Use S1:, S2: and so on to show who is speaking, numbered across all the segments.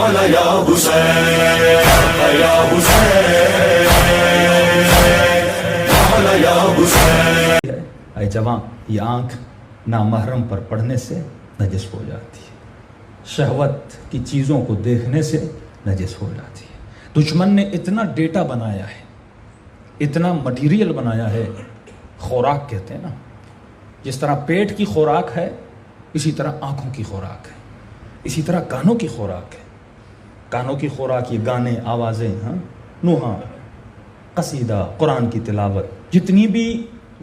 S1: مولا یا حسین یا حسین مولا یا حسین.
S2: اے جوان، یہ آنکھ نامحرم پر پڑھنے سے نجس ہو جاتی ہے، شہوت کی چیزوں کو دیکھنے سے نجس ہو جاتی ہے. دشمن نے اتنا ڈیٹا بنایا ہے، اتنا مٹیریل بنایا ہے. خوراک کہتے ہیں نا، جس طرح پیٹ کی خوراک ہے اسی طرح آنکھوں کی خوراک ہے، اسی طرح کانوں کی خوراک ہے. کانوں کی خوراک یہ گانے، آوازیں، نوحہ، قصیدہ، قرآن کی تلاوت، جتنی بھی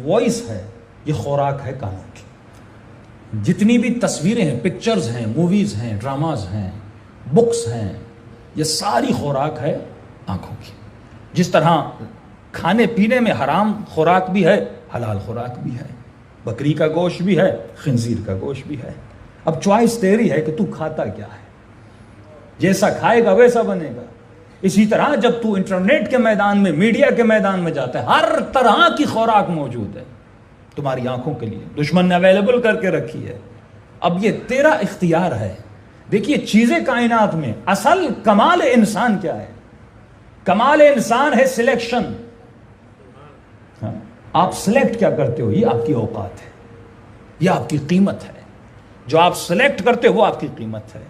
S2: وائس ہے یہ خوراک ہے کانوں کی. جتنی بھی تصویریں ہیں، پکچرز ہیں، موویز ہیں، ڈراماز ہیں، بکس ہیں، یہ ساری خوراک ہے آنکھوں کی. جس طرح کھانے پینے میں حرام خوراک بھی ہے، حلال خوراک بھی ہے. بکری کا گوشت بھی ہے، خنزیر کا گوشت بھی ہے. اب چوائس تیری ہے کہ تو کھاتا کیا ہے. جیسا کھائے گا ویسا بنے گا. اسی طرح جب تو انٹرنیٹ کے میدان میں، میڈیا کے میدان میں جاتا ہے، ہر طرح کی خوراک موجود ہے تمہاری آنکھوں کے لیے. دشمن نے اویلیبل کر کے رکھی ہے. اب یہ تیرا اختیار ہے. دیکھیے چیزیں کائنات میں اصل کمال انسان کیا ہے؟ کمال انسان ہے سلیکشن. آپ سلیکٹ کیا کرتے ہو، یہ آپ کی اوقات ہے، یہ آپ کی قیمت ہے. جو آپ سلیکٹ کرتے ہو وہ آپ کی قیمت ہے.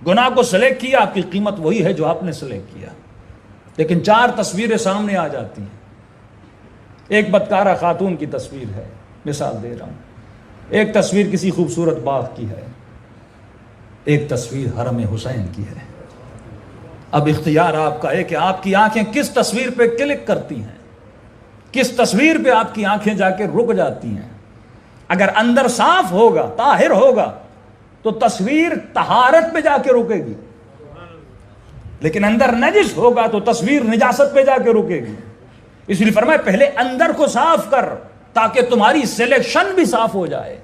S2: گناہ کو سلیکٹ کیا، آپ کی قیمت وہی ہے جو آپ نے سلیکٹ کیا. لیکن چار تصویریں سامنے آ جاتی ہیں. ایک بدکارہ خاتون کی تصویر ہے، مثال دے رہا ہوں. ایک تصویر کسی خوبصورت باغ کی ہے، ایک تصویر حرم حسین کی ہے. اب اختیار آپ کا ہے کہ آپ کی آنکھیں کس تصویر پہ کلک کرتی ہیں، کس تصویر پہ آپ کی آنکھیں جا کے رک جاتی ہیں. اگر اندر صاف ہوگا، طاہر ہوگا، تو تصویر طہارت پہ جا کے رکے گی. لیکن اندر نجس ہوگا تو تصویر نجاست پہ جا کے رکے گی. اس لیے فرمایا پہلے اندر کو صاف کر تاکہ تمہاری سلیکشن بھی صاف ہو جائے.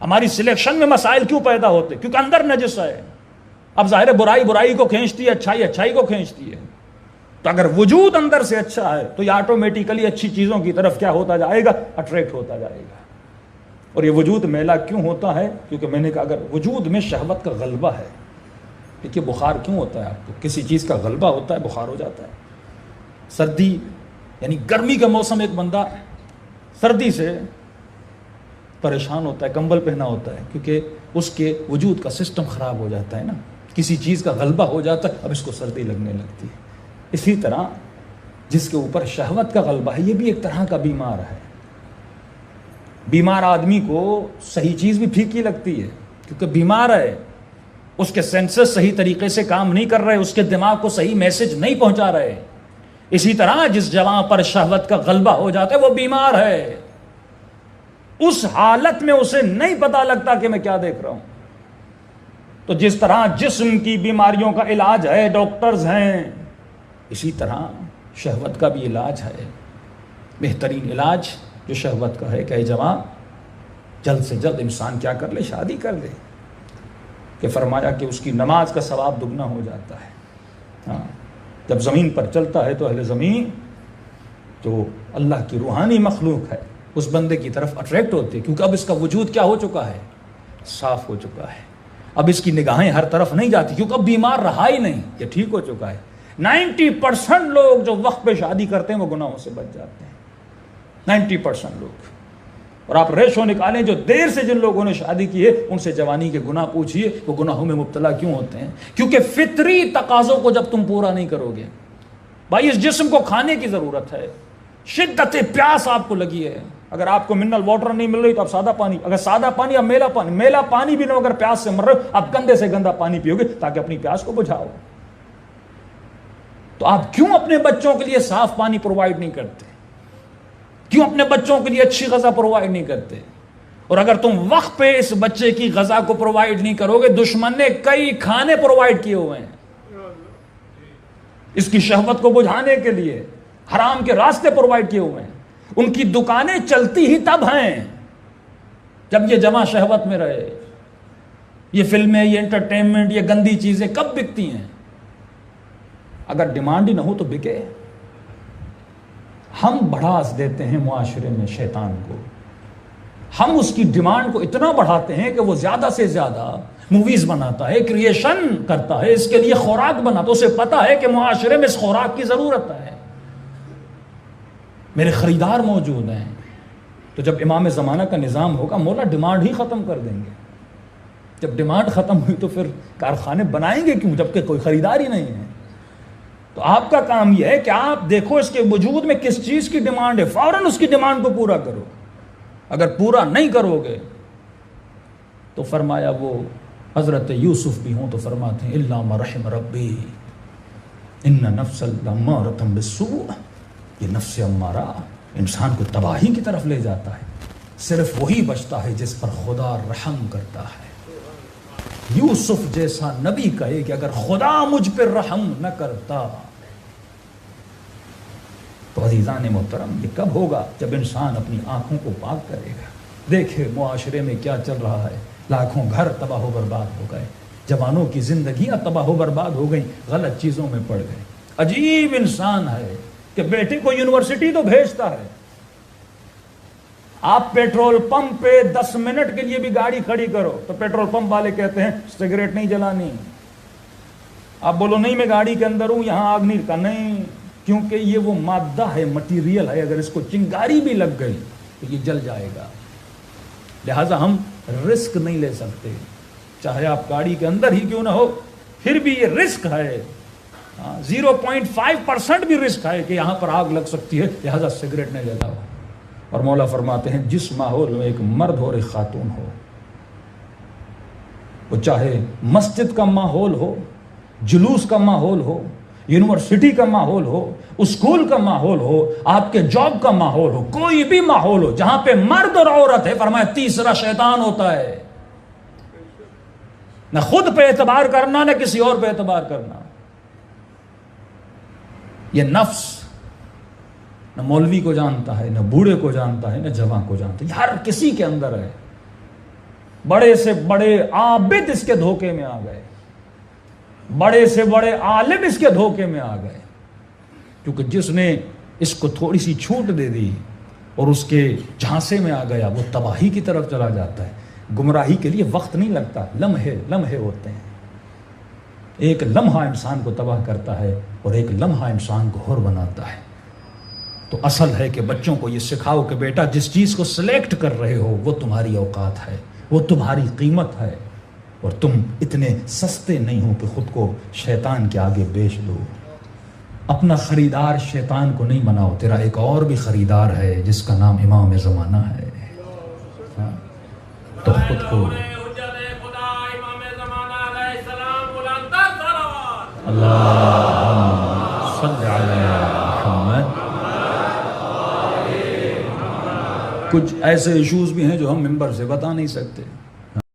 S2: ہماری سلیکشن میں مسائل کیوں پیدا ہوتے؟ کیونکہ اندر نجس ہے. اب ظاہر برائی برائی کو کھینچتی ہے، اچھائی اچھائی کو کھینچتی ہے. تو اگر وجود اندر سے اچھا ہے تو یہ آٹومیٹیکلی اچھی چیزوں کی طرف کیا ہوتا جائے گا؟ اٹریکٹ ہوتا جائے گا. اور یہ وجود میلا کیوں ہوتا ہے؟ کیونکہ میں نے کہا اگر وجود میں شہوت کا غلبہ ہے. دیکھیے بخار کیوں ہوتا ہے آپ کو؟ کسی چیز کا غلبہ ہوتا ہے، بخار ہو جاتا ہے. سردی یعنی گرمی کا موسم، ایک بندہ سردی سے پریشان ہوتا ہے، کمبل پہنا ہوتا ہے، کیونکہ اس کے وجود کا سسٹم خراب ہو جاتا ہے نا. کسی چیز کا غلبہ ہو جاتا ہے، اب اس کو سردی لگنے لگتی ہے. اسی طرح جس کے اوپر شہوت کا غلبہ ہے یہ بھی ایک طرح کا بیمار ہے. بیمار آدمی کو صحیح چیز بھی پھیکی لگتی ہے کیونکہ بیمار ہے. اس کے سینسز صحیح طریقے سے کام نہیں کر رہے، اس کے دماغ کو صحیح میسج نہیں پہنچا رہے. اسی طرح جس جوان پر شہوت کا غلبہ ہو جاتا ہے وہ بیمار ہے. اس حالت میں اسے نہیں پتا لگتا کہ میں کیا دیکھ رہا ہوں. تو جس طرح جسم کی بیماریوں کا علاج ہے، ڈاکٹرز ہیں، اسی طرح شہوت کا بھی علاج ہے. بہترین علاج جو شہوت کا ہے کہ اے جوان جلد سے جلد انسان کیا کر لے؟ شادی کر لے. کہ فرمایا کہ اس کی نماز کا ثواب دگنا ہو جاتا ہے. جب زمین پر چلتا ہے تو اہل زمین جو اللہ کی روحانی مخلوق ہے اس بندے کی طرف اٹریکٹ ہوتے ہیں، کیونکہ اب اس کا وجود کیا ہو چکا ہے؟ صاف ہو چکا ہے. اب اس کی نگاہیں ہر طرف نہیں جاتی کیونکہ اب بیمار رہا ہی نہیں، یہ ٹھیک ہو چکا ہے. 90% لوگ جو وقت پہ شادی کرتے ہیں وہ گناہوں سے بچ جاتے ہیں. 90% لوگ. اور آپ ریشو نکالیں جو دیر سے جن لوگوں نے شادی کی ہے ان سے جوانی کے گناہ پوچھئے وہ گناہوں میں مبتلا کیوں ہوتے ہیں؟ کیونکہ فطری تقاضوں کو جب تم پورا نہیں کرو گے. بھائی اس جسم کو کھانے کی ضرورت ہے، شدت پیاس آپ کو لگی ہے. اگر آپ کو منرل واٹر نہیں مل رہی تو آپ سادہ پانی، اگر سادہ پانی، اب میلا پانی بھی نہ، اگر پیاس سے مر رہے ہو آپ گندے سے گندا پانی پیو گے تاکہ اپنی پیاس کو بجھاؤ. تو آپ کیوں اپنے بچوں کے لیے صاف پانی پرووائڈ نہیں کرتے؟ کیوں اپنے بچوں کے لیے اچھی غذا پرووائڈ نہیں کرتے؟ اور اگر تم وقت پہ اس بچے کی غذا کو پرووائڈ نہیں کرو گے، دشمن نے کئی کھانے پرووائڈ کیے ہوئے ہیں اس کی شہوت کو بجھانے کے لیے، حرام کے راستے پرووائڈ کیے ہوئے ہیں. ان کی دکانیں چلتی ہی تب ہیں جب یہ جمع شہوت میں رہے. یہ فلمیں، یہ انٹرٹینمنٹ، یہ گندی چیزیں کب بکتی ہیں؟ اگر ڈیمانڈ ہی نہ ہو تو بکے. ہم بڑھاس دیتے ہیں معاشرے میں شیطان کو، ہم اس کی ڈیمانڈ کو اتنا بڑھاتے ہیں کہ وہ زیادہ سے زیادہ موویز بناتا ہے، کریشن کرتا ہے، اس کے لیے خوراک بناتا ہے، اسے پتا ہے کہ معاشرے میں اس خوراک کی ضرورت ہے، میرے خریدار موجود ہیں۔ تو جب امام زمانہ کا نظام ہوگا مولا ڈیمانڈ ہی ختم کر دیں گے۔ جب ڈیمانڈ ختم ہوئی تو پھر کارخانے بنائیں گے کیوں جبکہ کوئی خریدار ہی نہیں ہے؟ تو آپ کا کام یہ ہے کہ آپ دیکھو اس کے وجود میں کس چیز کی ڈیمانڈ ہے، فوراً اس کی ڈیمانڈ کو پورا کرو۔ اگر پورا نہیں کرو گے تو فرمایا وہ حضرت یوسف بھی ہوں تو فرماتے ہیں الا ما رحم ربی ان نفس لامارۃ بالسوء، یہ نفس امارہ انسان کو تباہی کی طرف لے جاتا ہے، صرف وہی بچتا ہے جس پر خدا رحم کرتا ہے۔ یوسف جیسا نبی کہے کہ اگر خدا مجھ پر رحم نہ کرتا تو عزیزان محترم یہ کب ہوگا؟ جب انسان اپنی آنکھوں کو پاک کرے گا۔ دیکھے معاشرے میں کیا چل رہا ہے، لاکھوں گھر تباہ و برباد ہو گئے، جوانوں کی زندگیاں تباہ و برباد ہو گئیں، غلط چیزوں میں پڑ گئے۔ عجیب انسان ہے کہ بیٹے کو یونیورسٹی تو بھیجتا ہے، آپ پیٹرول پمپ پہ 10 منٹ کے لیے بھی گاڑی کھڑی کرو تو پیٹرول پمپ والے کہتے ہیں سگریٹ نہیں جلانی، آپ بولو نہیں میں گاڑی کے اندر ہوں یہاں آگ نہیں کا، نہیں، کیونکہ یہ وہ مادہ ہے، مٹیریل ہے، اگر اس کو چنگاری بھی لگ گئی تو یہ جل جائے گا۔ لہٰذا ہم رسک نہیں لے سکتے، چاہے آپ گاڑی کے اندر ہی کیوں نہ ہو، پھر بھی یہ رسک ہے، 0.5% بھی رسک ہے کہ یہاں پر آگ لگ سکتی ہے، لہٰذا سگریٹ نہیں جلاؤ۔ اور مولا فرماتے ہیں جس ماحول میں ایک مرد اور ایک خاتون ہو، وہ چاہے مسجد کا ماحول ہو، جلوس کا ماحول ہو، یونیورسٹی کا ماحول ہو، اسکول کا ماحول ہو، آپ کے جاب کا ماحول ہو، کوئی بھی ماحول ہو جہاں پہ مرد اور عورت ہے، فرمایا تیسرا شیطان ہوتا ہے۔ نہ خود پہ اعتبار کرنا نہ کسی اور پہ اعتبار کرنا، یہ نفس نہ مولوی کو جانتا ہے، نہ بوڑھے کو جانتا ہے، نہ جوان کو جانتا ہے، ہر کسی کے اندر ہے۔ بڑے سے بڑے عابد اس کے دھوکے میں آ گئے، بڑے سے بڑے عالم اس کے دھوکے میں آ گئے، کیونکہ جس نے اس کو تھوڑی سی چھوٹ دے دی اور اس کے جھانسے میں آ گیا وہ تباہی کی طرف چلا جاتا ہے۔ گمراہی کے لیے وقت نہیں لگتا، لمحے ہوتے ہیں، ایک لمحہ انسان کو تباہ کرتا ہے اور ایک لمحہ انسان کو حر بناتا ہے۔ تو اصل ہے کہ بچوں کو یہ سکھاؤ کہ بیٹا جس چیز کو سلیکٹ کر رہے ہو وہ تمہاری اوقات ہے، وہ تمہاری قیمت ہے، اور تم اتنے سستے نہیں ہو کہ خود کو شیطان کے آگے بیچ دو۔ اپنا خریدار شیطان کو نہیں بناؤ، تیرا ایک اور بھی خریدار ہے جس کا نام امام زمانہ ہے۔ تو خود کو اللہم صلی علی محمد۔ کچھ ایسے ایشوز بھی ہیں جو ہم ممبر سے بتا نہیں سکتے۔